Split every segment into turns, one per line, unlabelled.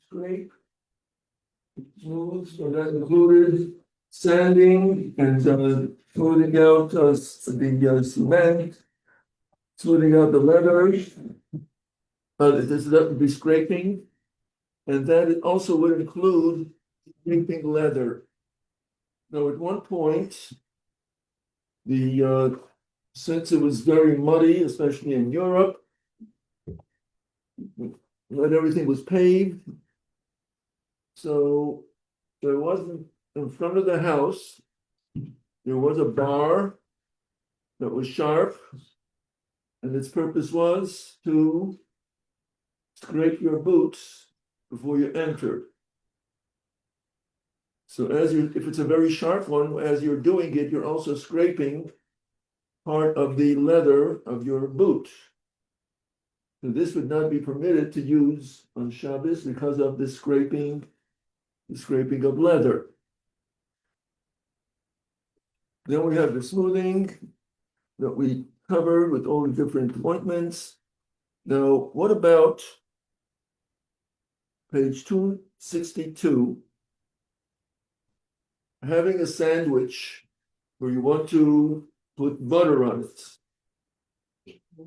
Scrape, smooth, so that included sanding and smoothing out the cement, smoothing out the leather. That would be scraping, and that also would include scraping leather. Now, at one point, since it was very muddy, especially in Europe, not everything was paved. So there wasn't, in front of the house, there was a bar that was sharp, and its purpose was to scrape your boots before you enter. So if it's a very sharp one, as you're doing it, you're also scraping part of the leather of your boot. So this would not be permitted to use on Shabbos because of the scraping of leather. Then we have the smoothing that we covered with all the different ointments. Now, what about page 262? Having a sandwich where you want to put butter on it,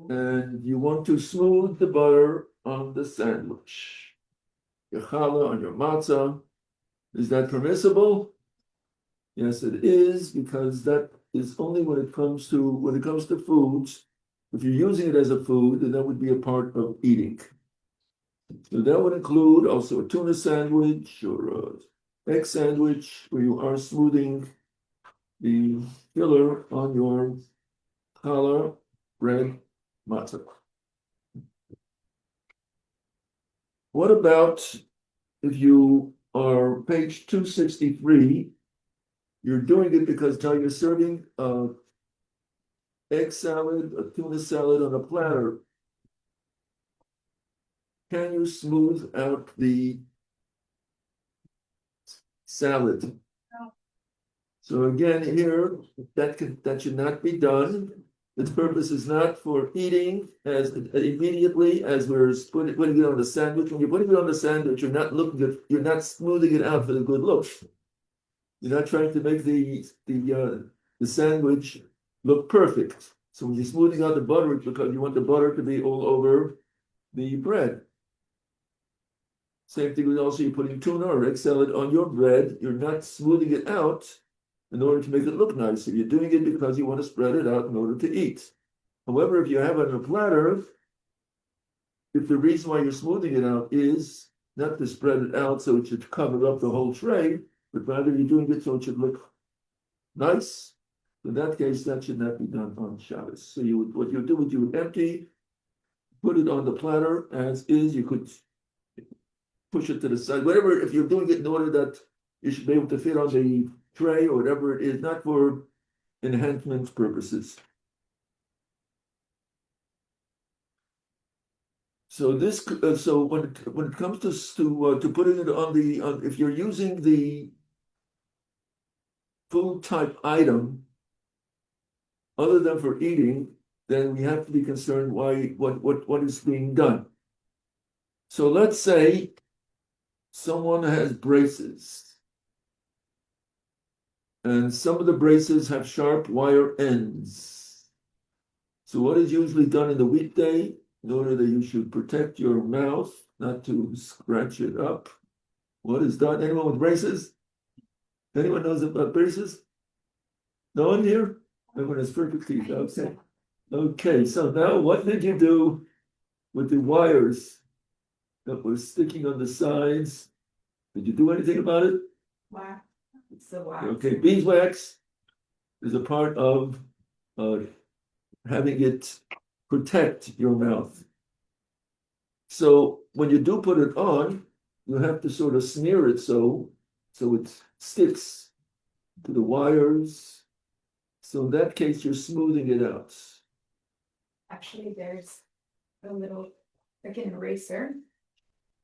and you want to smooth the butter on the sandwich. Your challah on your matzah, is that permissible? Yes, it is, because that is only when it comes to foods. If you're using it as a food, then that would be a part of eating. So that would include also a tuna sandwich or an egg sandwich where you are smoothing the filler on your challah, bread, matzah. What about if you are page 263? You're doing it because now you're serving egg salad, a tuna salad on a platter. Can you smooth out the salad? No. So again, here that should not be done. Its purpose is not for eating as immediately as we're putting it on the sandwich. When you're putting it on the sandwich, you're not looking at, you're not smoothing it out for the good look. You're not trying to make the sandwich look perfect. So when you're smoothing out the butter, it's because you want the butter to be all over the bread. Same thing with also you're putting tuna or egg salad on your bread. You're not smoothing it out in order to make it look nice. You're doing it because you want to spread it out in order to eat. However, if you have it on a platter, if the reason why you're smoothing it out is not to spread it out so it should cover up the whole tray, but rather you're doing it so it should look nice, in that case, that should not be done on Shabbos. So what you do is you would empty, put it on the platter as is. You could push it to the side, whatever. If you're doing it in order that you should be able to fit on the tray or whatever it is, not for enhancement purposes. So this, so when it comes to putting it on if you're using the food type item other than for eating, then we have to be concerned what is being done. So let's say someone has braces, and some of the braces have sharp wire ends. So what is usually done in the weekday, in order that you should protect your mouth, not to scratch it up? What is done? Anyone with braces? Anyone knows about braces? No one here? Everyone has perfect teeth. Okay. Okay, so now what did you do with the wires that were sticking on the sides? Did you do anything about it?
Wax. It's the wax.
Okay, beeswax is a part of having it protect your mouth. So when you do put it on, you have to sort of smear it so it sticks to the wires. So in that case, you're smoothing it out.
Actually, there's a little, like an eraser,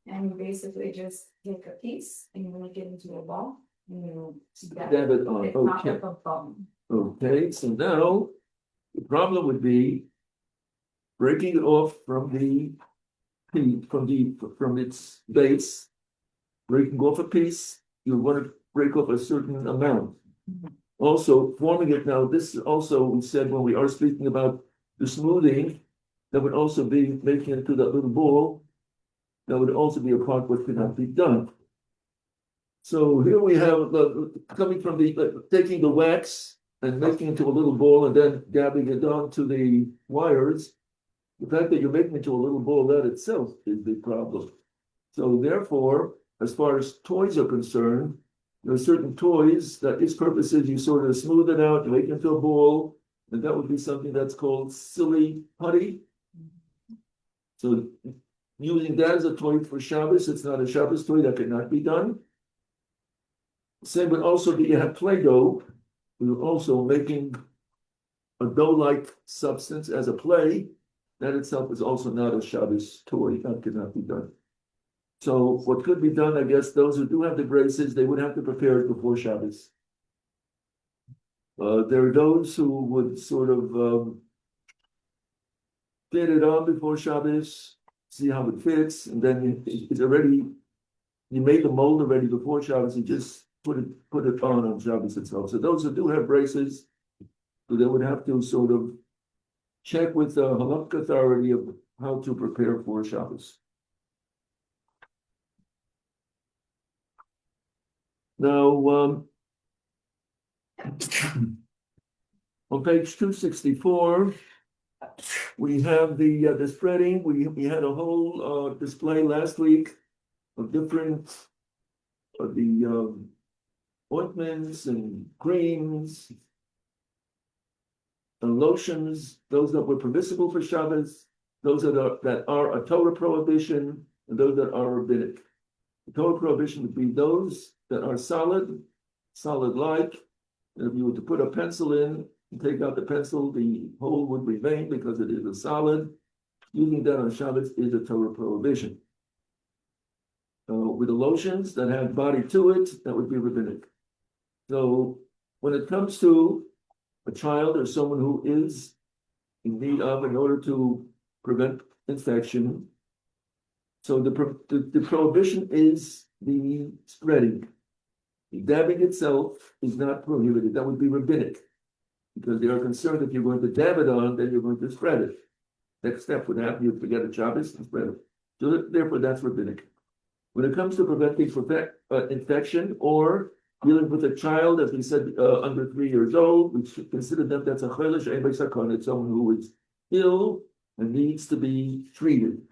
and you basically just take a piece and you make it into a ball, and you
dab it on. Okay.
Like a ball.
Okay, so now the problem would be breaking it off from its base, breaking off a piece, you want to break off a certain amount. Also, forming it now, this is also, we said when we are speaking about the smoothing, that would also be making it into that little ball. That would also be a part what cannot be done. So here we have coming from taking the wax and making it into a little ball and then dabbing it onto the wires. The fact that you're making it into a little ball, that itself is the problem. So therefore, as far as toys are concerned, there are certain toys that its purpose is you sort of smooth it out, you make it into a ball, and that would be something that's called silly putty. So using that as a toy for Shabbos, it's not a Shabbos toy, that cannot be done. Same would also be, you have Play-Doh, we're also making a dough-like substance as a play. That itself is also not a Shabbos toy, that cannot be done. So what could be done, I guess, those who do have the braces, they would have to prepare it before Shabbos. There are those who would sort of fit it on before Shabbos, see how it fits, and then it's already, you made the mold already before Shabbos, you just put it on Shabbos itself. So those who do have braces, so they would have to sort of check with the halakha authority of how to prepare for Shabbos. Now, on page 264, we have the spreading. We had a whole display last week of different ointments and creams and lotions, those that were permissible for Shabbos, those that are a Torah prohibition, and those that are rabbinic. The Torah prohibition would be those that are solid-like. If you were to put a pencil in and take out the pencil, the hole would remain because it is a solid. Using that on Shabbos is a Torah prohibition. With the lotions that have body to it, that would be rabbinic. So when it comes to a child or someone who is in need of, in order to prevent infection, so the prohibition is the spreading. The dabbing itself is not prohibited. That would be rabbinic, because they are concerned if you're going to dab it on, then you're going to spread it. Next step would happen, you forget a Shabbos and spread it. So therefore, that's rabbinic. When it comes to preventing infection or dealing with a child, as we said, under 3 years old, we should consider them that's a chaylesh ein b'sakon. It's someone who is ill and needs to be treated.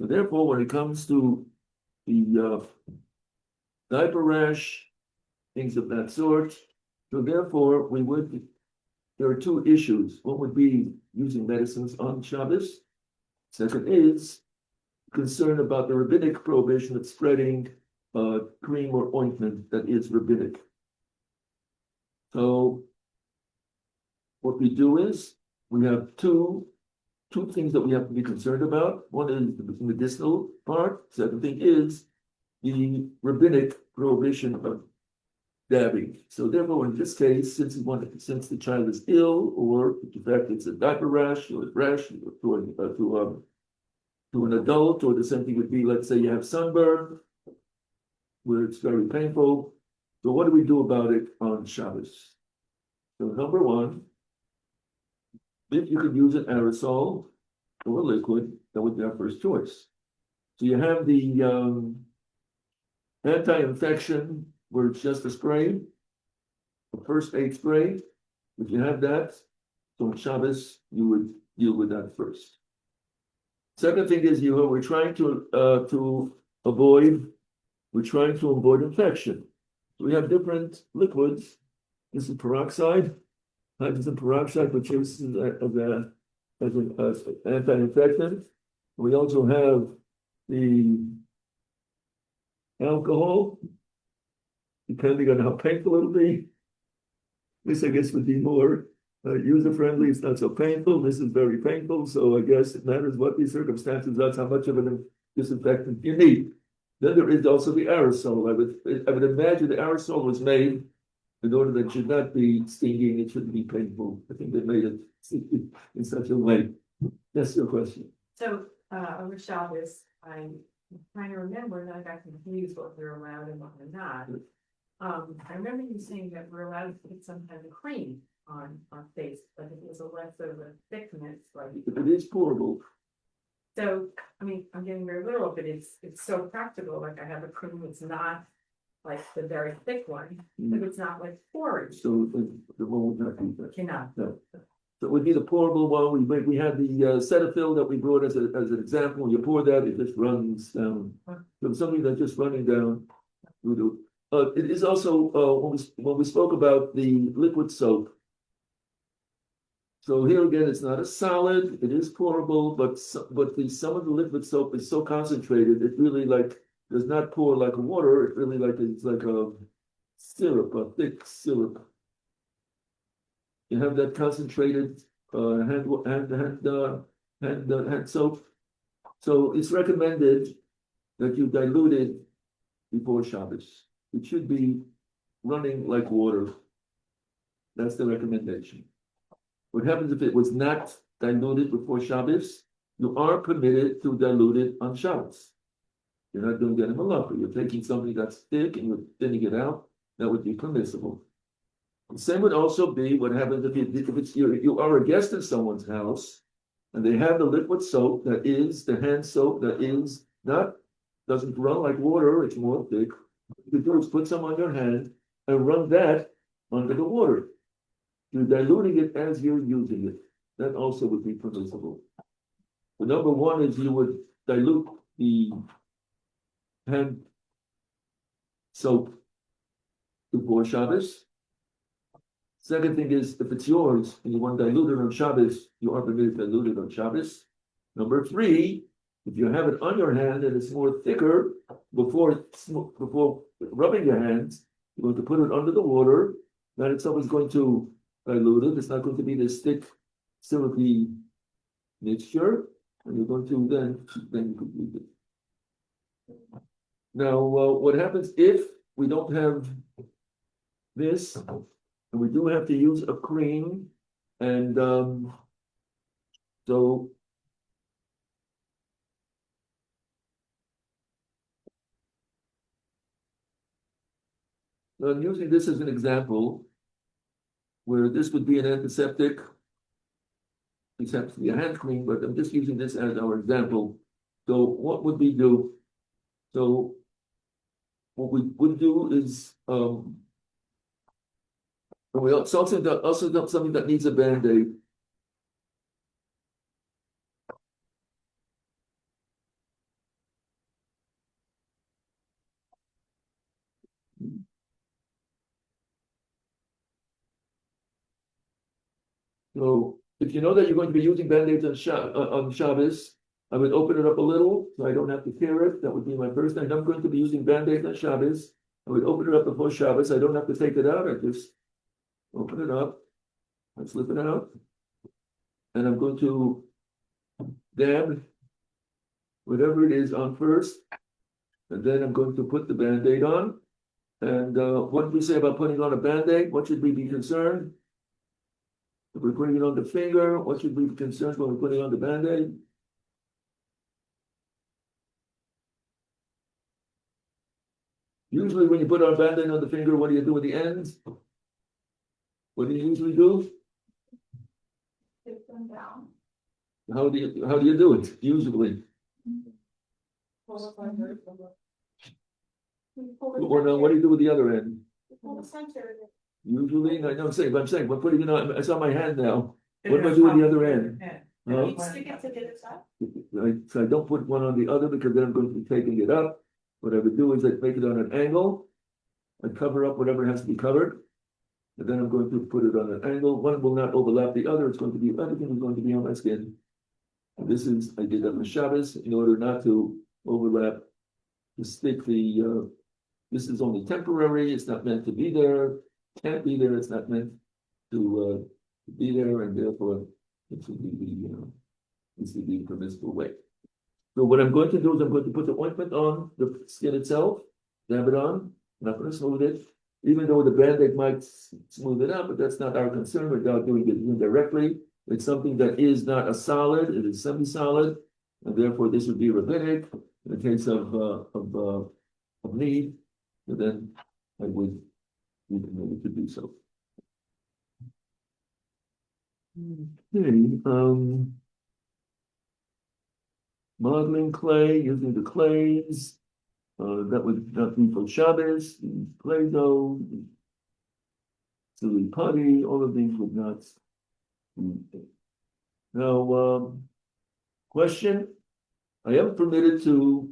So therefore, when it comes to the diaper rash, things of that sort, so therefore there are two issues. One would be using medicines on Shabbos. Second is concern about the rabbinic prohibition of spreading cream or ointment that is rabbinic. So what we do is we have two things that we have to be concerned about. One is the medicinal part. Second thing is the rabbinic prohibition of dabbing. So therefore, in this case, since the child is ill, or in fact it's a diaper rash or a rash to an adult, or the same thing would be, let's say you have sunburn, where it's very painful. So what do we do about it on Shabbos? So number one, if you could use an aerosol or a liquid, that would be our first choice. So you have the anti-infection, where it's just a spray, a first aid spray. If you have that, so on Shabbos, you would deal with that first. Second thing is we're trying to avoid infection. So we have different liquids. This is peroxide, hydrogen peroxide, which is as an anti-infectant. We also have the alcohol, depending on how painful it'll be. This, I guess, would be more user-friendly. It's not so painful. This is very painful. So I guess it matters what the circumstances, that's how much of a disinfectant you need. Then there is also the aerosol. I would imagine the aerosol was made in order that it should not be stinging, it shouldn't be painful. I think they made it in such a way. That's your question.
So, over Shabbos, I'm trying to remember, and I got confused what we're allowed and what we're not. I remember you saying that we're allowed to put some kind of cream on our face, but it was a leftover thickness, like.
It is pourable.
So, I mean, I'm getting very literal, but it's so practical, like I have a cream that's not like the very thick one, but it's not like porous.
So the one would not be that.
Cannot.
No. So it would be the pourable one. We had the Cetaphil that we brought as an example. You pour that, it just runs down. So something that's just running down. It is also when we spoke about the liquid soap. So here again, it's not a solid. It is pourable, but some of the liquid soap is so concentrated, it really like does not pour like water. It really it's like a syrup, a thick syrup. You have that concentrated hand soap. So it's recommended that you dilute it before Shabbos. It should be running like water. That's the recommendation. What happens if it was not diluted before Shabbos? You are permitted to dilute it on Shabbos. You're not doing that in Malacha. You're taking something that's thick and you're thinning it out. That would be permissible. The same would also be what happens if you are a guest in someone's house and they have the liquid soap that is the hand soap that is doesn't run like water, it's more thick. What you do is put some on your hand and run that under the water. You're diluting it as you're using it. That also would be permissible. The number one is you would dilute the hand soap before Shabbos. Second thing is, if it's yours and you want to dilute it on Shabbos, you are permitted to dilute it on Shabbos. Number three, if you have it on your hand and it's more thicker, before rubbing your hands, you're going to put it under the water. That itself is going to dilute it. It's not going to be this thick, syrupy mixture, and you're going to then you could use it. Now, what happens if we don't have this, and we do have to use a cream, and so I'm using this as an example where this would be an antiseptic. This happens to be a hand cream, but I'm just using this as our example. So what would we do? So what we would do is we also got something that needs a Band-Aid. So if you know that you're going to be using Band-Aids on Shabbos, I would open it up a little so I don't have to tear it. That would be my first thing. I'm going to be using Band-Aids on Shabbos. I would open it up before Shabbos. I don't have to take it out. I just open it up. I slip it out. And I'm going to dab whatever it is on first. And then I'm going to put the Band-Aid on. And what did we say about putting on a Band-Aid? What should we be concerned? If we're putting it on the finger, what should we be concerned when we're putting on the Band-Aid? Usually when you put on Band-Aid on the finger, what do you do with the ends? What do you usually do?
Take them down.
How do you do it? Usually. Or now, what do you do with the other end? Usually, I know I'm saying, we're putting it on, it's on my hand now. What do I do with the other end? Huh?
Stick it to the other side.
So I don't put one on the other because then I'm going to be taking it up. What I would do is I'd make it on an angle. I'd cover up whatever has to be covered. And then I'm going to put it on an angle. One will not overlap the other. It's going to be, everything is going to be on my skin. And this is, I did that on Shabbos in order not to overlap, to stick the, this is only temporary. It's not meant to be there. Can't be there. It's not meant to be there. And therefore, it should be this would be a permissible way. So what I'm going to do is I'm going to put the ointment on the skin itself, dab it on. I'm not going to smooth it, even though the Band-Aid might smooth it out, but that's not our concern. We're not doing it indirectly. It's something that is not a solid, it is semi-solid, and therefore this would be rabbinic in the case of need, and then I would be permitted to do so. Okay, modeling clay, using the clays, that would not be for Shabbos, clay dough, silly putty, all of these would not. Now, question, I am permitted to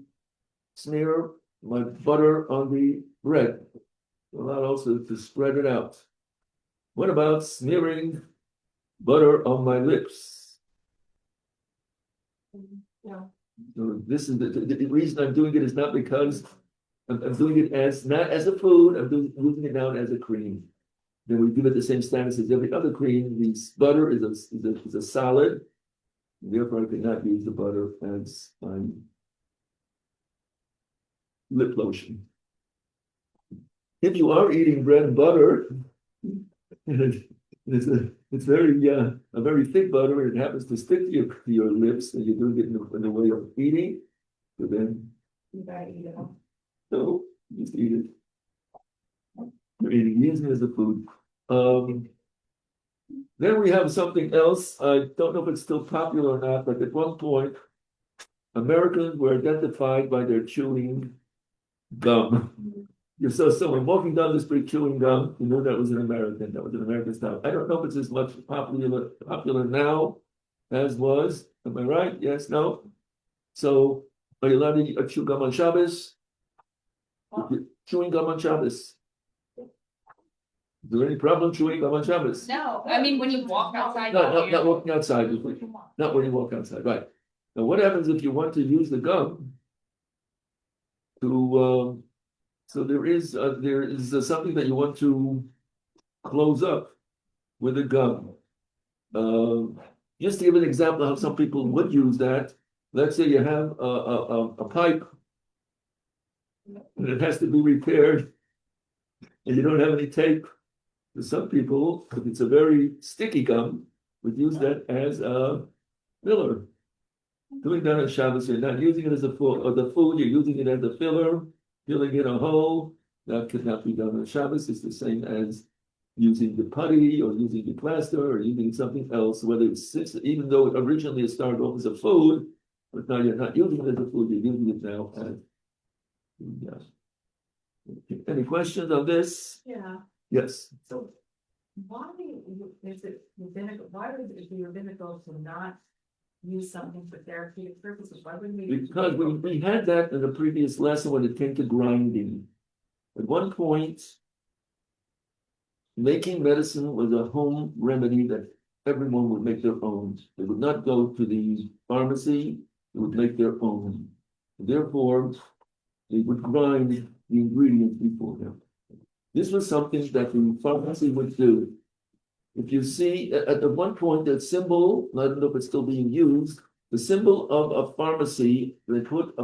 smear my butter on the bread, allowed also to spread it out. What about smearing butter on my lips?
No.
So this is the reason I'm doing it is not because I'm doing it as not as a food, I'm using it now as a cream. Then we give it the same status as every other cream. The butter is a solid, therefore I cannot use the butter as lip lotion. If you are eating bread and butter, it's very a very thick butter, and it happens to stick to your lips, and you're doing it in the way of eating. So then,
You gotta eat it all.
no, just eat it. You're using it as a food. Then we have something else. I don't know if it's still popular or not, but at one point, Americans were identified by their chewing gum. You saw someone walking down the street chewing gum, you know that was an American, that was an American style. I don't know if it's as much popular now as was. Am I right? Yes, no? So are you allowed to chew gum on Shabbos? Chewing gum on Shabbos. Is there any problem chewing gum on Shabbos?
No, I mean, when you walk outside.
Not walking outside, not when you walk outside, right. Now, what happens if you want to use the gum to, so there is something that you want to close up with a gum. Just to give an example of how some people would use that, let's say you have a pipe and it has to be repaired and you don't have any tape. For some people, if it's a very sticky gum, would use that as a filler. Doing that on Shabbos, you're not using it as a food, or the food, you're using it as a filler, filling in a hole. That could not be done on Shabbos. It's the same as using the putty or using the plaster or using something else, whether it's, even though it originally started off as a food, but now you're not using it as a food, you're using it now as. Yeah. Any questions on this?
Yeah,
Yes.
so why is it rabbinical, why would it be rabbinical to not use something for therapeutic purposes? Why wouldn't we?
Because we had that in the previous lesson when it came to grinding. At one point, making medicine was a home remedy that everyone would make their own. They would not go to the pharmacy, they would make their own. Therefore, they would grind the ingredients before them. This was something that the pharmacy would do. If you see at one point that symbol, I don't know if it's still being used, the symbol of a pharmacy, they put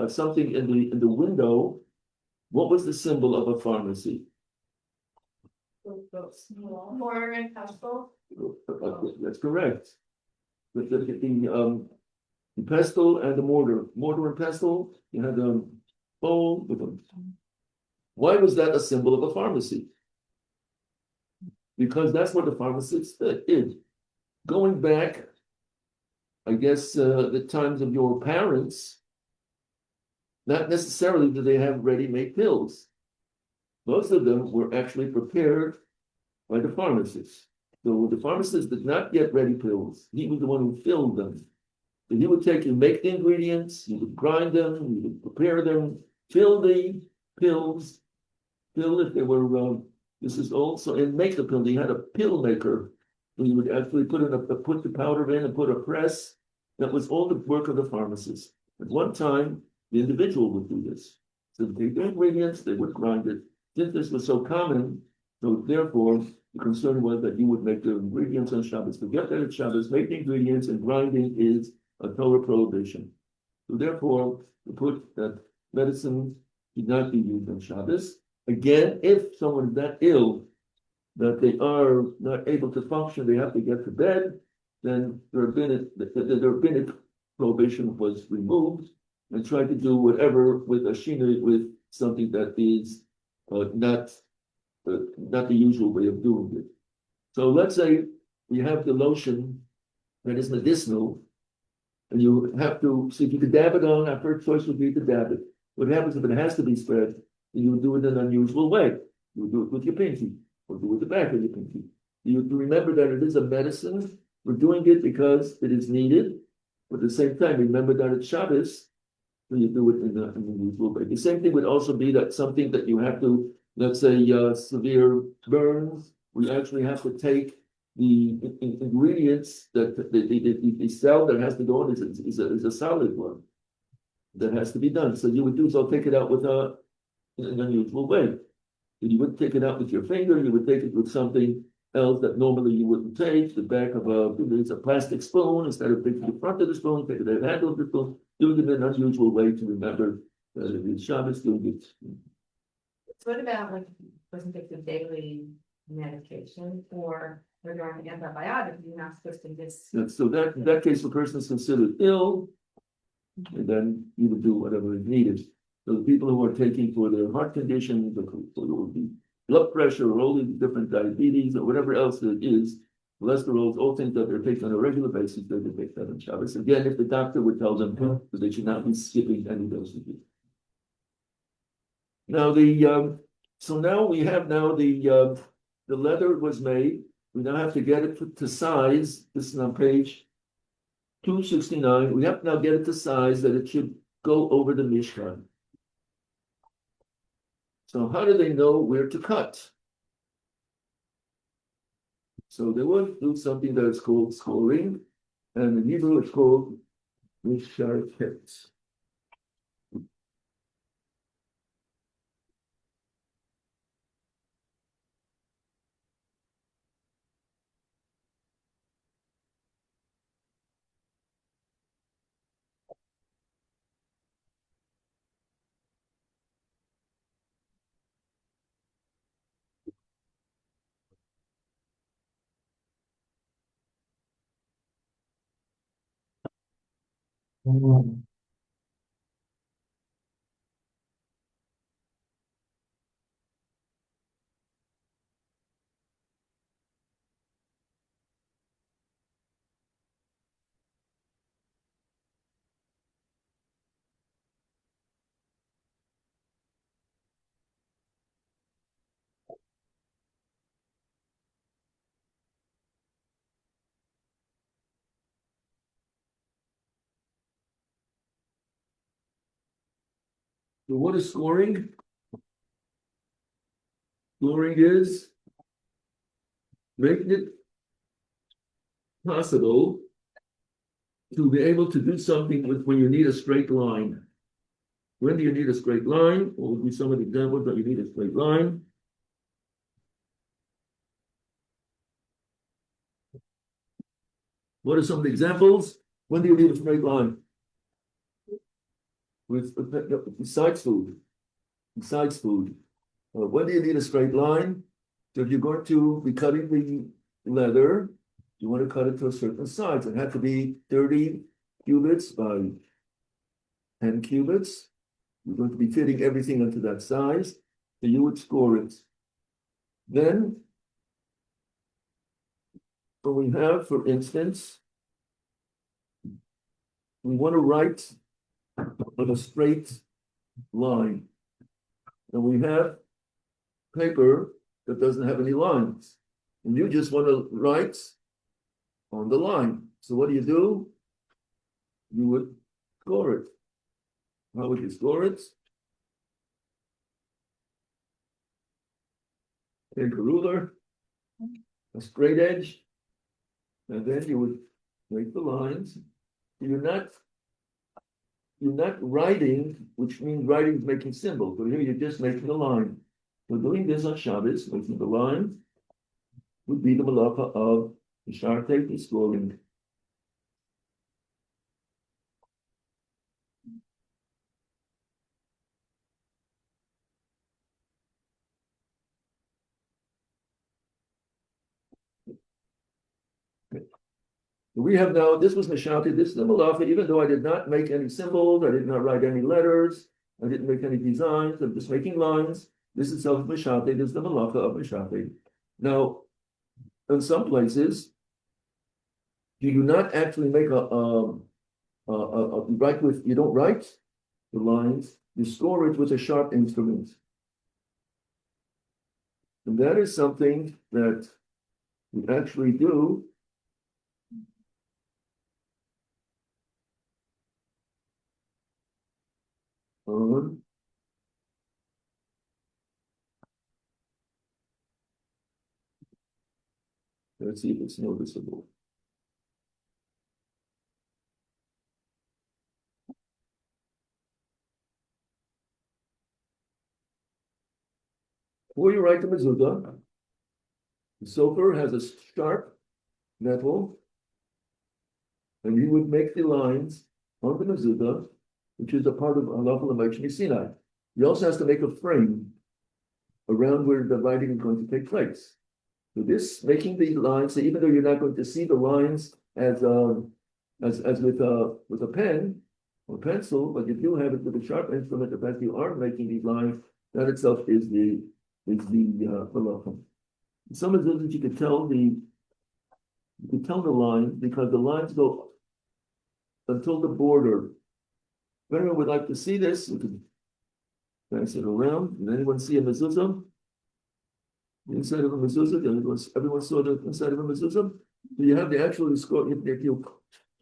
something in the window. What was the symbol of a pharmacy?
Mortar and pestle.
That's correct. The pestle and the mortar and pestle. You had a bowl with them. Why was that a symbol of a pharmacy? Because that's what the pharmacist did. Going back, I guess, the times of your parents, not necessarily did they have ready-made pills. Most of them were actually prepared by the pharmacist. So the pharmacist did not get ready pills. He was the one who filled them. So he would take and make the ingredients, he would grind them, he would prepare them, fill the pills, fill if they were this is also, and make the pill. He had a pill maker. He would actually put the powder in and put a press. That was all the work of the pharmacist. At one time, the individual would do this. So they take the ingredients, they would grind it. Since this was so common, so therefore, the concern was that you would make the ingredients on Shabbos. Forget that it's Shabbos, make the ingredients, and grinding is a Torah prohibition. So therefore, to put that medicine should not be used on Shabbos. Again, if someone is that ill that they are not able to function, they have to get to bed, then the rabbinic prohibition was removed and tried to do whatever with a shina, with something that is not the usual way of doing it. So let's say we have the lotion that is medicinal, and you have to see if you could dab it on. Our first choice would be to dab it. What happens if it has to be spread? You would do it in an unusual way. You would do it with your pinky, or do it with the back of your pinky. You have to remember that it is a medicine. We're doing it because it is needed. But at the same time, remember that it's Shabbos, so you do it in an unusual way. The same thing would also be that something that you have to, let's say, severe burns, we actually have to take the ingredients that the cell that has to go on is a solid one that has to be done. So you would do so, take it out with in an unusual way. You wouldn't take it out with your finger, you would take it with something else that normally you wouldn't take, the back of a plastic spoon, instead of taking the front of the spoon, take the handle of the spoon, doing it in an unusual way to remember that it is Shabbos, doing it.
So what about when a person takes a daily medication or they're on antibiotics, you're not supposed to just.
So that in that case, the person is considered ill, and then you would do whatever is needed. So the people who are taking for their heart conditions, or for the blood pressure, or all these different diabetes, or whatever else it is, cholesterol, all things that they're taking on a regular basis, they would take that on Shabbos. Again, if the doctor would tell them that they should not be skipping any dosages. Now so now we have the leather was made. We now have to get it to size. This is on page 269. We have to now get it to size that it should go over the Mishkan. So how do they know where to cut? So they would do something that is called scoring, and in Hebrew it's called misharket. So what is scoring? Scoring is making it possible to be able to do something with when you need a straight line. When do you need a straight line? What would be some of the examples that you need a straight line? What are some of the examples? When do you need a straight line? Besides food. Besides food. When do you need a straight line? So if you're going to be cutting the leather, you want to cut it to a certain size. It had to be 30 cubits by 10 cubits. You're going to be fitting everything into that size. So you would score it. Then, what we have, for instance, we want to write on a straight line. And we have paper that doesn't have any lines. And you just want to write on the line. So what do? You would score it. How would you score it? Take a ruler, a straight edge, and then you would make the lines. You're not writing, which means writing is making symbols, but here you're just making a line. So doing this on Shabbos, making the line, would be the malacha of the Shartek, the scoring. We have now, this was Meshati, this is the Malacha, even though I did not make any symbols, I did not write any letters, I didn't make any designs, I'm just making lines. This is self Meshati, this is the Malacha of Meshati. Now, in some places, you do not actually make write with, you don't write the lines, you score it with a sharp instrument. And that is something that we actually do. On let's see if it's noticeable. Before you write the mezuzah, the sofer has a sharp metal, and you would make the lines on the mezuzah, which is a part of Halacha L'Moshe Sinai. He also has to make a frame around where the writing is going to take place. So this making the lines, so even though you're not going to see the lines as with a pen or pencil, but you do have it with a sharp instrument. The fact you are making these lines, that itself is the halacha. Some of those you could tell the line because the lines go until the border. If anyone would like to see this, we can pass it around. Did anyone see a mezuzah? The inside of a mezuzah? Everyone saw the inside of a mezuzah? So you have the actual score. If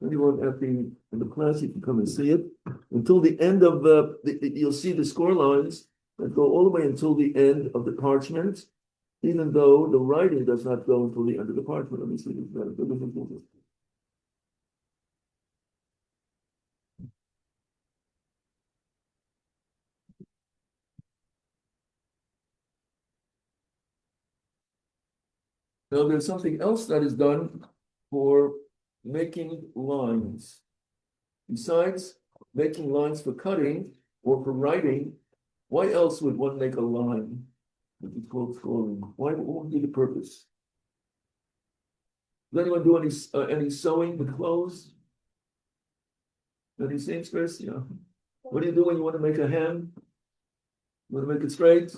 anyone in the class, you can come and see it. Until the end of you'll see the score lines that go all the way until the end of the parchment, even though the writing does not go until the end of the parchment. Let me see this. Now there's something else that is done for making lines. Besides making lines for cutting or for writing, why else would one make a line? Which is called scoring. What would be the purpose? Does anyone do any sewing with clothes? Any seamstress? Yeah. What do you do when you want to make a hem? You want to make it straight?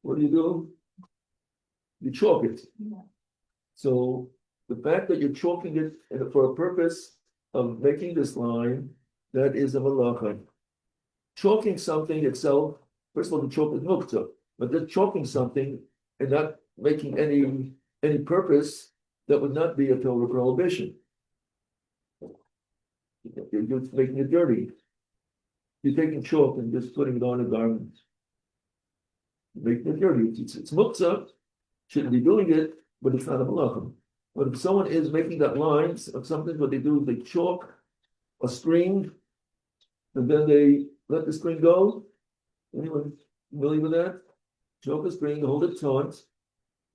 What do? You chalk it.
Yeah.
So the fact that you're chalking it for a purpose of making this line, that is a malacha. Chalking something itself, first of all, the chalk is muktzah, but then chalking something and not making any purpose, that would not be a Torah prohibition. You're just making it dirty. You're taking chalk and just putting it on a garment. You're making it dirty. It's muktzah, shouldn't be doing it, but it's not a malacha. But if someone is making that lines of something, what they do is they chalk a string, and then they let the string go. Anyone familiar with that? Chalk a string, hold it taut,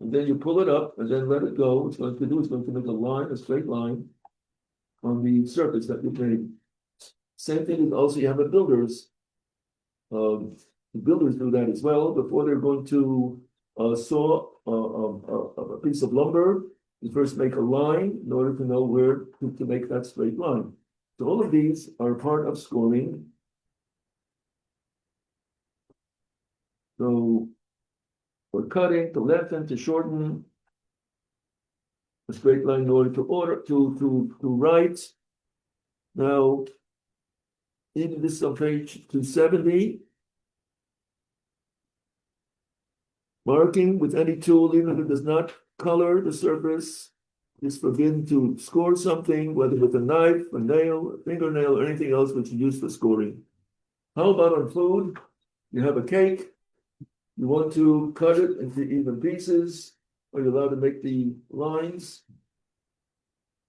and then you pull it up, and then let it go. What it's going to do is going to make a line, a straight line, on the surface that you've made. Same thing is also you have a builders. The builders do that as well. Before they're going to saw a piece of lumber, you first make a line in order to know where to make that straight line. So all of these are part of scoring. So for cutting, to lengthen, to shorten, a straight line in order to write. Now, even this is on page 270. Marking with any tool, even if it does not color the surface, is forbidden to score something, whether with a knife, a nail, a fingernail, or anything else which is used for scoring. How about on food? You have a cake, you want to cut it into even pieces, or you're allowed to make the lines,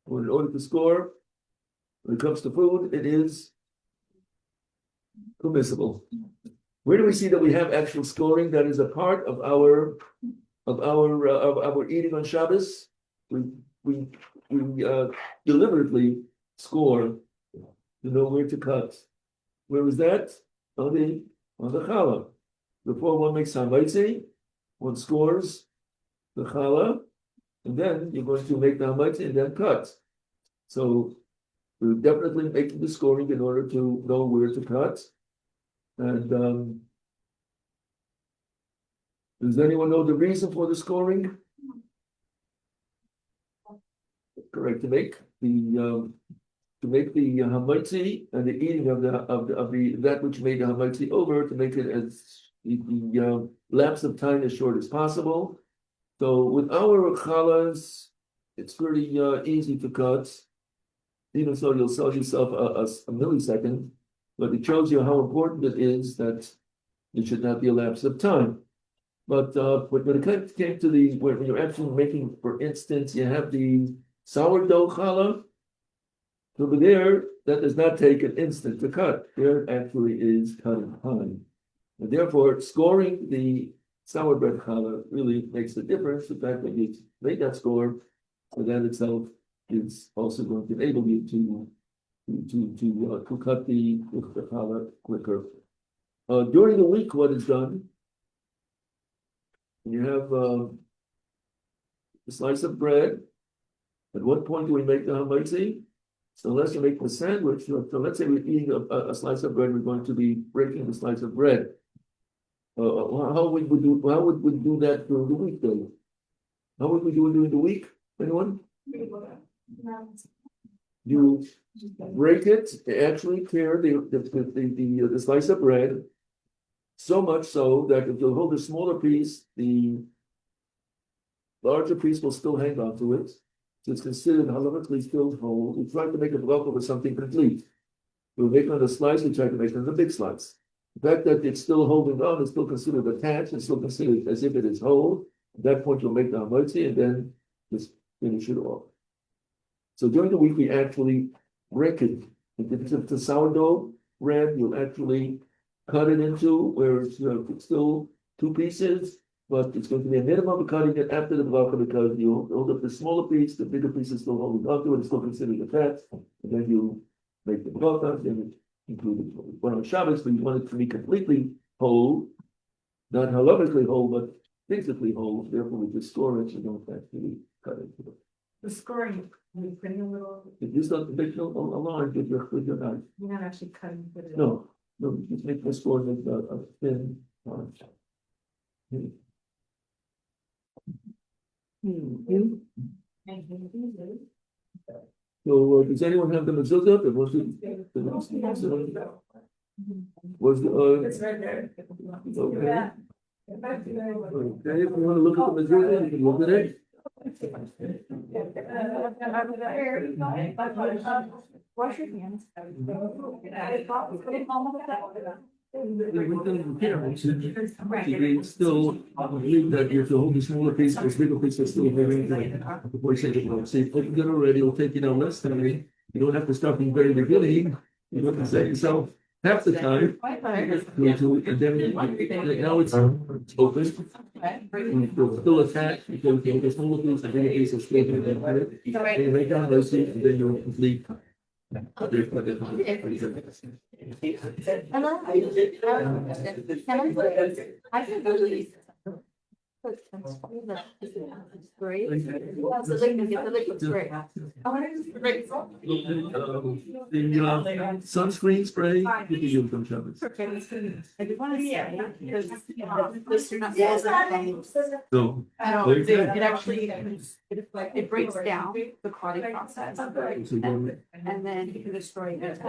or in order to score. When it comes to food, it is permissible. Where do we see that we have actual scoring that is a part of our eating on Shabbos? We deliberately score to know where to cut. Where is that? On the challah. Before one makes hamaitzi, one scores the challah, and then you're going to make the hamaitzi and then cut. So we're definitely making the scoring in order to know where to cut. And does anyone know the reason for the scoring? Correct, to make the hametzi and the eating of the that which made the hametzi over, to make it as the lapse of time as short as possible. So with our challahs, it's pretty easy to cut. Even so, you'll sell yourself a millisecond, but it shows you how important it is that it should not be a lapse of time. But when it came to when you're actually making, for instance, you have the sourdough challah. Over there, that does not take an instant to cut. There actually is cutting time. And therefore, scoring the sour bread challah really makes a difference. The fact that you made that score, so that itself is also going to enable you to cut the challah quicker. During the week, what is done? You have a slice of bread. At what point do we make the hametzi? So unless you make the sandwich, so let's say we're eating a slice of bread, we're going to be breaking the slice of bread. How would we do that during the week, though? How would we do it during the week? Anyone? You break it, actually tear the slice of bread, so much so that if you hold a smaller piece, the larger piece will still hang on to it. So it's considered halachically still whole. We try to make a bracha with something complete. We'll make on a slice, we try to make it on a big slice. The fact that it's still holding on is still considered attached, it's still considered as if it is whole. At that point, you'll make the hametzi and then just finish it off. So during the week, we actually break it. If it's a sourdough bread, you'll actually cut it into where it's still two pieces, but it's going to be a minimum of cutting it after the bracha, because you hold up the smaller piece, the bigger piece is still holding onto it, it's still considered attached, and then you make the bracha, then it's included. But on Shabbos, we want it to be completely whole, not halachically whole, but physically whole. Therefore, we just store it, you don't actually cut it.
The scoring, you're putting a little,
If you start to make a line with your knife.
you're not actually cutting with it.
No, just make the score with a thin line. So does anyone have the mezuzah?
It's right there.
Okay.
Yeah.
Okay, if you want to look at the mezuzah, you can look at it.
Wash your hands.
We still believe that if the whole smaller piece, this bigger piece is still very before you say it. So if you get already, it'll take less time. You don't have to start from the very beginning. You don't have to say yourself half the time. And then now it's open. And it's still attached because the smaller piece, the bigger piece is still there. You make down those things, and then you'll complete.
I can believe. Great.
The sunscreen spray, you can use them, Shabbos.
I do want to say, because, this you're not.
So,
It actually, it breaks down the clotting process. And then you can destroy it.